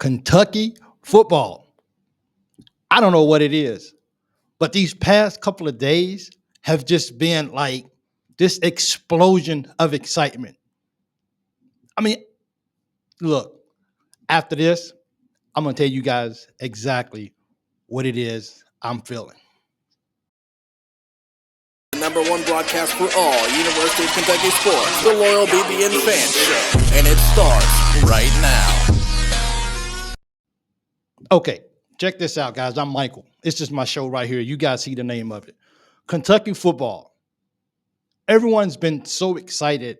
Kentucky football. I don't know what it is, but these past couple of days have just been like this explosion of excitement. I mean, look, after this, I'm going to tell you guys exactly what it is I'm feeling. The number one broadcast for all University of Kentucky sports, the Loyal BBN Fan Show, and it starts right now. Okay, check this out, guys. I'm Michael. It's just my show right here. You guys see the name of it. Kentucky football. Everyone's been so excited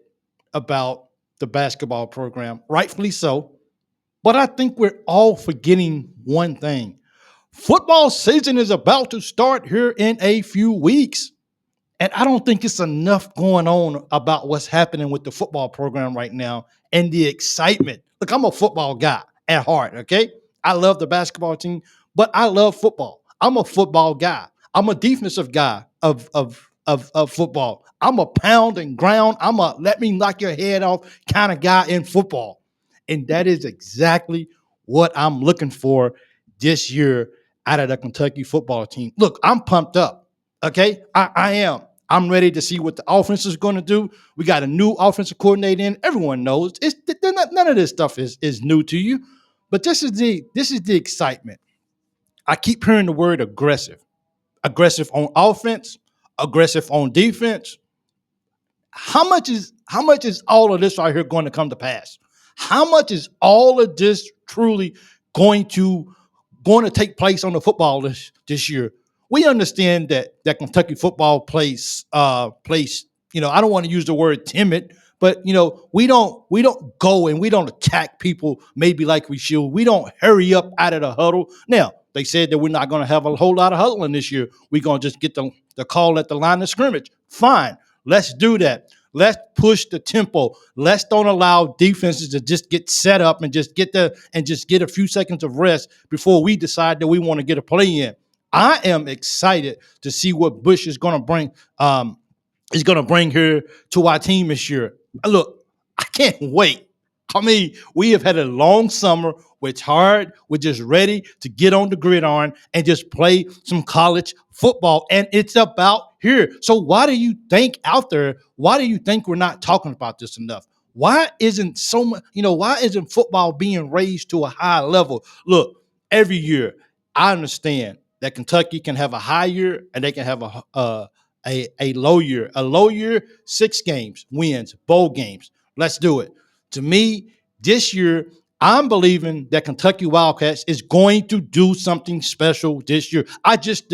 about the basketball program, rightfully so. But I think we're all forgetting one thing. Football season is about to start here in a few weeks. And I don't think it's enough going on about what's happening with the football program right now and the excitement. Look, I'm a football guy at heart, okay? I love the basketball team, but I love football. I'm a football guy. I'm a defensive guy of football. I'm a pound and ground. I'm a let me knock your head off kind of guy in football. And that is exactly what I'm looking for this year out of the Kentucky football team. Look, I'm pumped up, okay? I am. I'm ready to see what the offense is going to do. We got a new offensive coordinator in. Everyone knows none of this stuff is new to you. But this is the excitement. I keep hearing the word aggressive. Aggressive on offense, aggressive on defense. How much is all of this right here going to come to pass? How much is all of this truly going to take place on the football this year? We understand that Kentucky football plays, I don't want to use the word timid, but we don't go and we don't attack people maybe like we should. We don't hurry up out of the huddle. Now, they said that we're not going to have a whole lot of huddling this year. We're going to just get the call at the line of scrimmage. Fine. Let's do that. Let's push the tempo. Let's don't allow defenses to just get set up and just get a few seconds of rest before we decide that we want to get a play in. I am excited to see what Bush is going to bring. Here to our team this year. Look, I can't wait. I mean, we have had a long summer. We're tired. We're just ready to get on the gridiron and just play some college football. And it's about here. So why do you think we're not talking about this enough? Why isn't why isn't football being raised to a high level? Look, every year, I understand that Kentucky can have a high year and they can have a low year. A low year, 6 games, wins, bowl games. Let's do it. To me, this year, I'm believing that Kentucky Wildcats is going to do something special this year. I just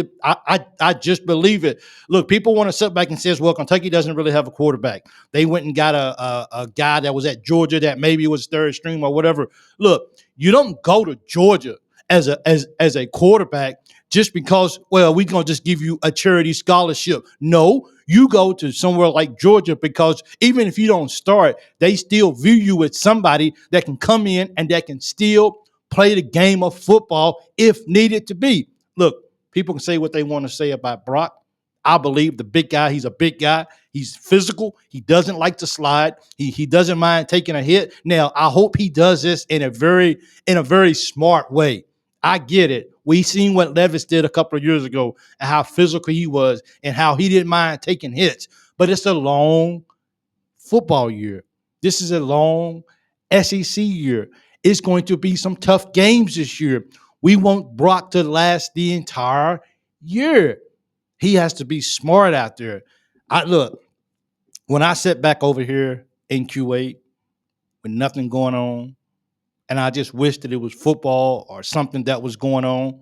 believe it. Look, people want to sit back and say, well, Kentucky doesn't really have a quarterback. They went and got a guy that was at Georgia that maybe was third string or whatever. Look, you don't go to Georgia as a quarterback just because, well, we're going to just give you a charity scholarship. No, you go to somewhere like Georgia because even if you don't start, they still view you as somebody that can come in and that can still play the game of football if needed to be. Look, people can say what they want to say about Brock. I believe the big guy, he's a big guy. He's physical. He doesn't like to slide. He doesn't mind taking a hit. Now, I hope he does this in a very smart way. I get it. We seen what Levis did a couple of years ago and how physical he was and how he didn't mind taking hits. But it's a long football year. This is a long SEC year. It's going to be some tough games this year. We want Brock to last the entire year. He has to be smart out there. Look, when I sit back over here in Q8 with nothing going on, and I just wish that it was football or something that was going on.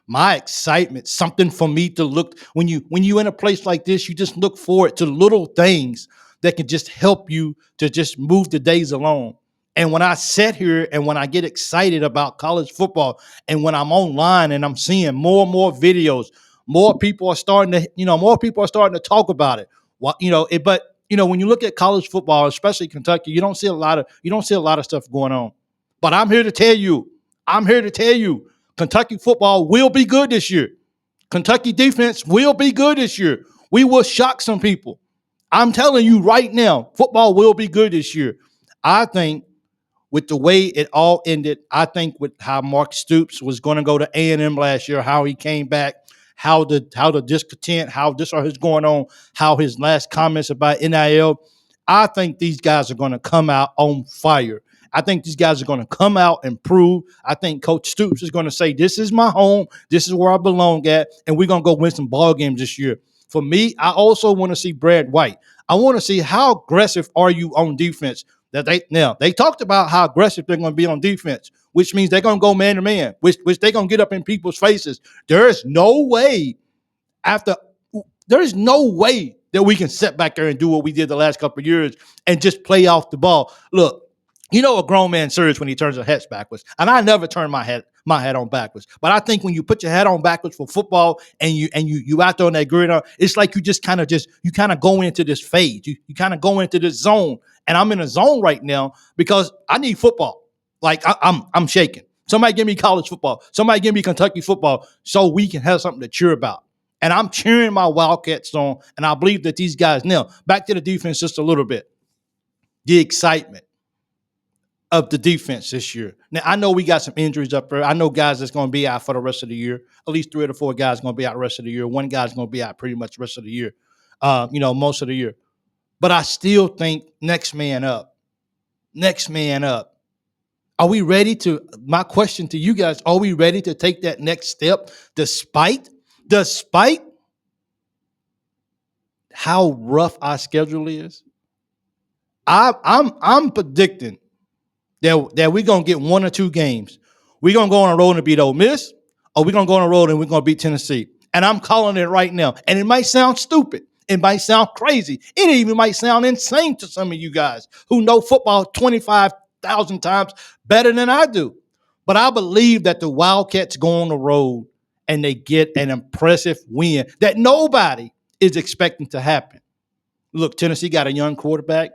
My excitement, something for me to look, when you're in a place like this, you just look forward to little things that can just help you to just move the days along. And when I sit here and when I get excited about college football and when I'm online and I'm seeing more and more videos, more people are starting to talk about it. When you look at college football, especially Kentucky, you don't see a lot of stuff going on. But I'm here to tell you, Kentucky football will be good this year. Kentucky defense will be good this year. We will shock some people. I'm telling you right now, football will be good this year. I think with the way it all ended, I think with how Mark Stoops was going to go to A&M last year, how he came back, how the discontent, how this is going on, how his last comments about NIL, I think these guys are going to come out on fire. I think these guys are going to come out and prove. I think Coach Stoops is going to say, this is my home. This is where I belong at. And we're going to go win some ball games this year. For me, I also want to see Brad White. I want to see how aggressive are you on defense. They talked about how aggressive they're going to be on defense, which means they're going to go man to man, which they're going to get up in people's faces. There is no way that we can sit back there and do what we did the last couple of years and just play off the ball. Look, you know a grown man surges when he turns his head backwards, and I never turn my head on backwards. But I think when you put your head on backwards for football and you out there on that gridiron, it's like you kind of go into this phase. You kind of go into this zone, and I'm in a zone right now because I need football. Like I'm shaking. Somebody give me college football. Somebody give me Kentucky football so we can have something to cheer about. And I'm cheering my Wildcats on, and I believe that these guys. Now, back to the defense just a little bit. The excitement of the defense this year. Now, I know we got some injuries up there. I know guys that's going to be out for the rest of the year. At least 3 or 4 guys going to be out the rest of the year. One guy's going to be out pretty much the rest of the year, most of the year. But I still think next man up. Are we ready to, my question to you guys, are we ready to take that next step despite how rough our schedule is? I'm predicting that we're going to get 1 or 2 games. We're going to go on a road and beat Ole Miss, or we're going to go on a road and we're going to beat Tennessee. And I'm calling it right now. And it might sound stupid. It might sound crazy. It even might sound insane to some of you guys who know football 25,000 times better than I do. But I believe that the Wildcats go on the road and they get an impressive win that nobody is expecting to happen. Look, Tennessee got a young quarterback.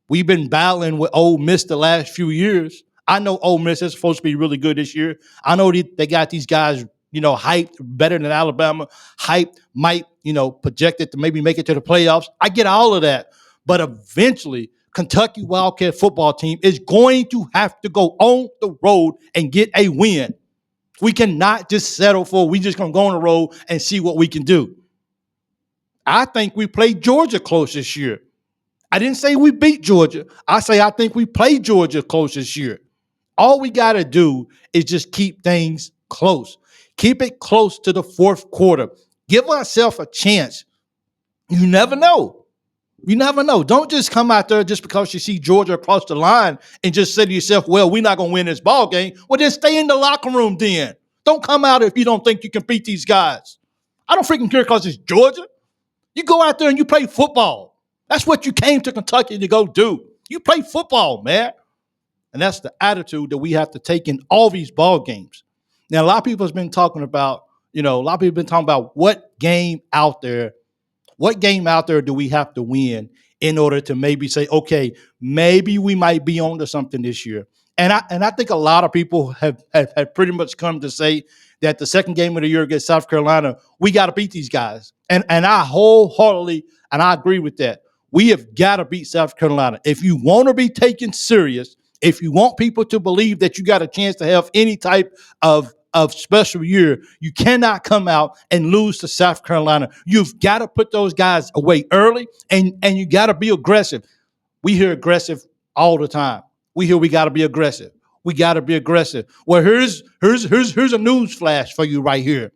We've been battling with Ole Miss the last few years. I know Ole Miss is supposed to be really good this year. I know they got these guys, hyped better than Alabama. Hyped, might, projected to maybe make it to the playoffs. I get all of that. But eventually, Kentucky Wildcat football team is going to have to go on the road and get a win. We cannot just settle for we just going to go on the road and see what we can do. I think we played Georgia close this year. I didn't say we beat Georgia. I think we played Georgia close this year. All we got to do is just keep things close. Keep it close to the fourth quarter. Give ourselves a chance. You never know. Don't just come out there just because you see Georgia across the line and just say to yourself, well, we're not going to win this ball game. Well, then stay in the locker room then. Don't come out if you don't think you can beat these guys. I don't freaking care because it's Georgia. You go out there and you play football. That's what you came to Kentucky to go do. You play football, man. And that's the attitude that we have to take in all these ball games. Now, a lot of people have been talking about, what game out there do we have to win in order to maybe say, okay, maybe we might be on to something this year. And I think a lot of people have pretty much come to say that the second game of the year against South Carolina, we got to beat these guys. And I wholeheartedly, and I agree with that. We have got to beat South Carolina. If you want to be taken serious, if you want people to believe that you got a chance to have any type of special year, you cannot come out and lose to South Carolina. You've got to put those guys away early, and you got to be aggressive. We hear aggressive all the time. We got to be aggressive. We got to be aggressive. Well, here's a news flash for you right here.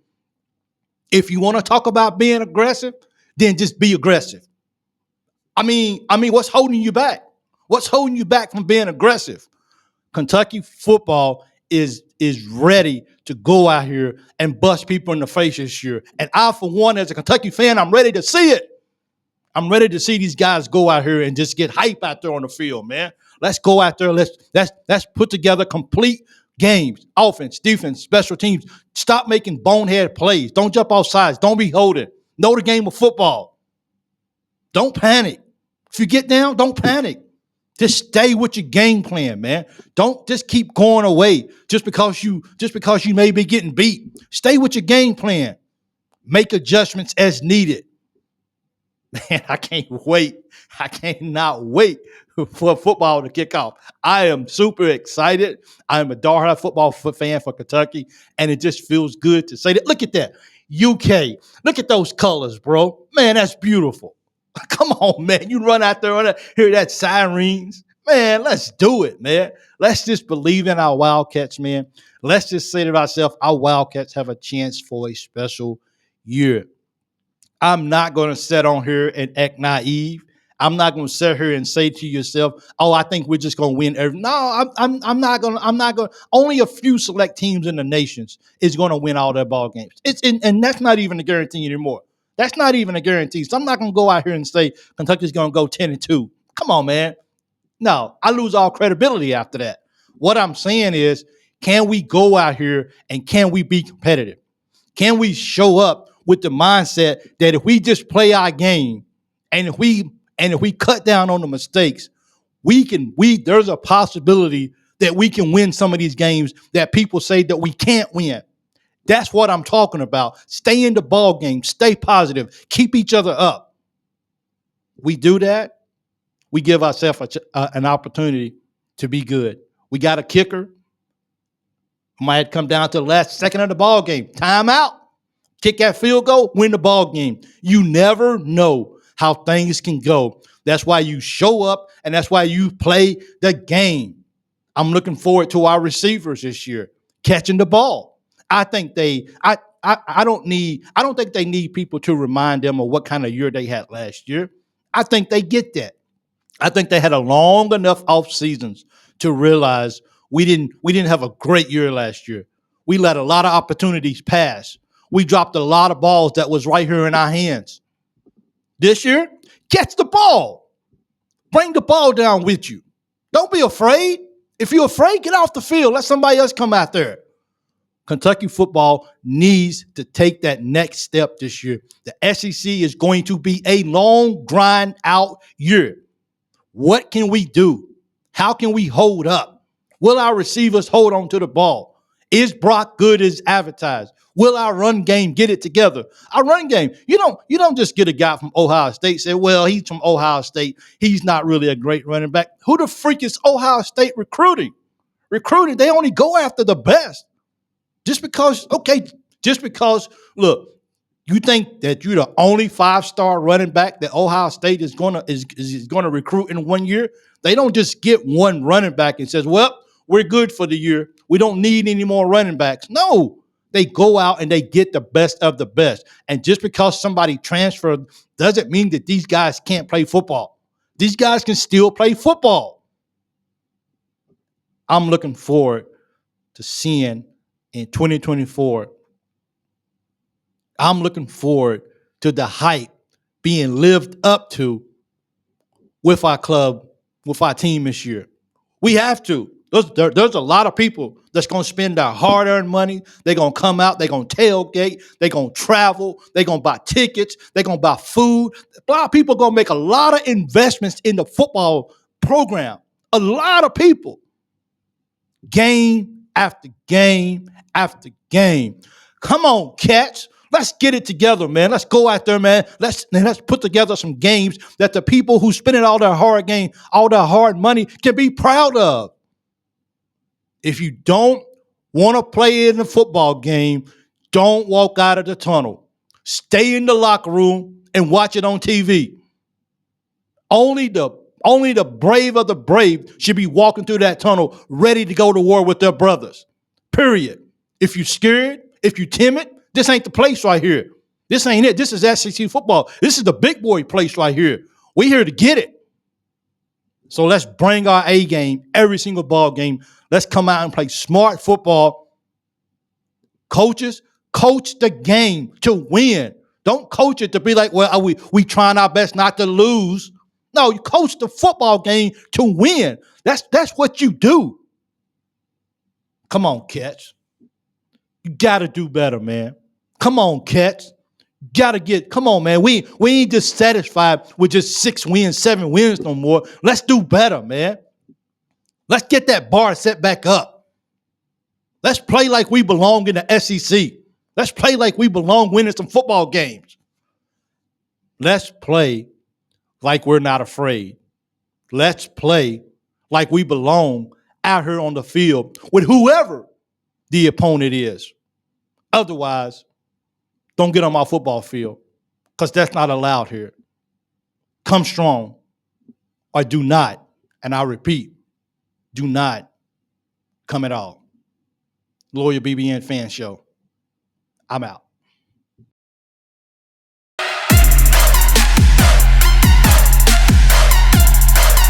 If you want to talk about being aggressive, then just be aggressive. I mean, what's holding you back? What's holding you back from being aggressive? Kentucky football is ready to go out here and bust people in the face this year. And I, for one, as a Kentucky fan, I'm ready to see it. I'm ready to see these guys go out here and just get hype out there on the field, man. Let's go out there. Let's put together complete games, offense, defense, special teams. Stop making bonehead plays. Don't jump off sides. Don't be holding. Know the game of football. Don't panic. If you get down, don't panic. Just stay with your game plan, man. Don't just keep going away just because you may be getting beat. Stay with your game plan. Make adjustments as needed. Man, I can't wait. I cannot wait for football to kick off. I am super excited. I'm a diehard football fan for Kentucky, and it just feels good to say that. Look at that. UK. Look at those colors, bro. Man, that's beautiful. Come on, man. You run out there and hear that sirens. Man, let's do it, man. Let's just believe in our Wildcats, man. Let's just say to ourselves, our Wildcats have a chance for a special year. I'm not going to sit on here and act naive. I'm not going to sit here and say to yourself, "Oh, I think we're just going to win every." No, I'm not going. I'm not going. Only a few select teams in the nations is going to win all their ball games. And that's not even a guarantee anymore. That's not even a guarantee. So I'm not going to go out here and say Kentucky's going to go 10-2. Come on, man. No, I lose all credibility after that. What I'm saying is, can we go out here and can we be competitive? Can we show up with the mindset that if we just play our game and if we cut down on the mistakes, there's a possibility that we can win some of these games that people say that we can't win. That's what I'm talking about. Stay in the ball game, stay positive, keep each other up. We do that, we give ourselves an opportunity to be good. We got a kicker. Might come down to the last second of the ball game. Timeout. Kick that field goal, win the ball game. You never know how things can go. That's why you show up, and that's why you play the game. I'm looking forward to our receivers this year catching the ball. I think I don't think they need people to remind them of what kind of year they had last year. I think they get that. I think they had a long enough off seasons to realize we didn't have a great year last year. We let a lot of opportunities pass. We dropped a lot of balls that was right here in our hands. This year, catch the ball. Bring the ball down with you. Don't be afraid. If you're afraid, get off the field. Let somebody else come out there. Kentucky football needs to take that next step this year. The SEC is going to be a long grind out year. What can we do? How can we hold up? Will our receivers hold on to the ball? Is Brock good as advertised? Will our run game get it together? Our run game, you don't just get a guy from Ohio State, say, well, he's from Ohio State. He's not really a great running back. Who the freak is Ohio State recruiting? They only go after the best. Just because, look, you think that you're the only 5-star running back that Ohio State is gonna recruit in 1 year? They don't just get one running back and says, well, we're good for the year. We don't need any more running backs. No. They go out and they get the best of the best. And just because somebody transferred doesn't mean that these guys can't play football. These guys can still play football. I'm looking forward to seeing in 2024. I'm looking forward to the hype being lived up to with our club, with our team this year. We have to. There's a lot of people that's going to spend their hard-earned money. They're going to come out. They're going to tailgate. They're going to travel. They're going to buy tickets. They're going to buy food. A lot of people are going to make a lot of investments in the football program. A lot of people. Game after game after game. Come on, Cats. Let's get it together, man. Let's go out there, man. Let's put together some games that the people who spending all their hard money can be proud of. If you don't want to play in the football game, don't walk out of the tunnel. Stay in the locker room and watch it on TV. Only the brave of the brave should be walking through that tunnel ready to go to war with their brothers. Period. If you're scared, if you're timid, this ain't the place right here. This ain't it. This is SEC football. This is the big boy place right here. We here to get it. So let's bring our A game every single ball game. Let's come out and play smart football. Coaches, coach the game to win. Don't coach it to be like, well, we trying our best not to lose. No, you coach the football game to win. That's what you do. Come on, Cats. You got to do better, man. Come on, Cats. Come on, man. We ain't just satisfied with just 6 wins, 7 wins no more. Let's do better, man. Let's get that bar set back up. Let's play like we belong in the SEC. Let's play like we belong winning some football games. Let's play like we're not afraid. Let's play like we belong out here on the field with whoever the opponent is. Otherwise, don't get on my football field because that's not allowed here. Come strong or do not, and I repeat, do not come at all. Loyal BBN Fan Show. I'm out.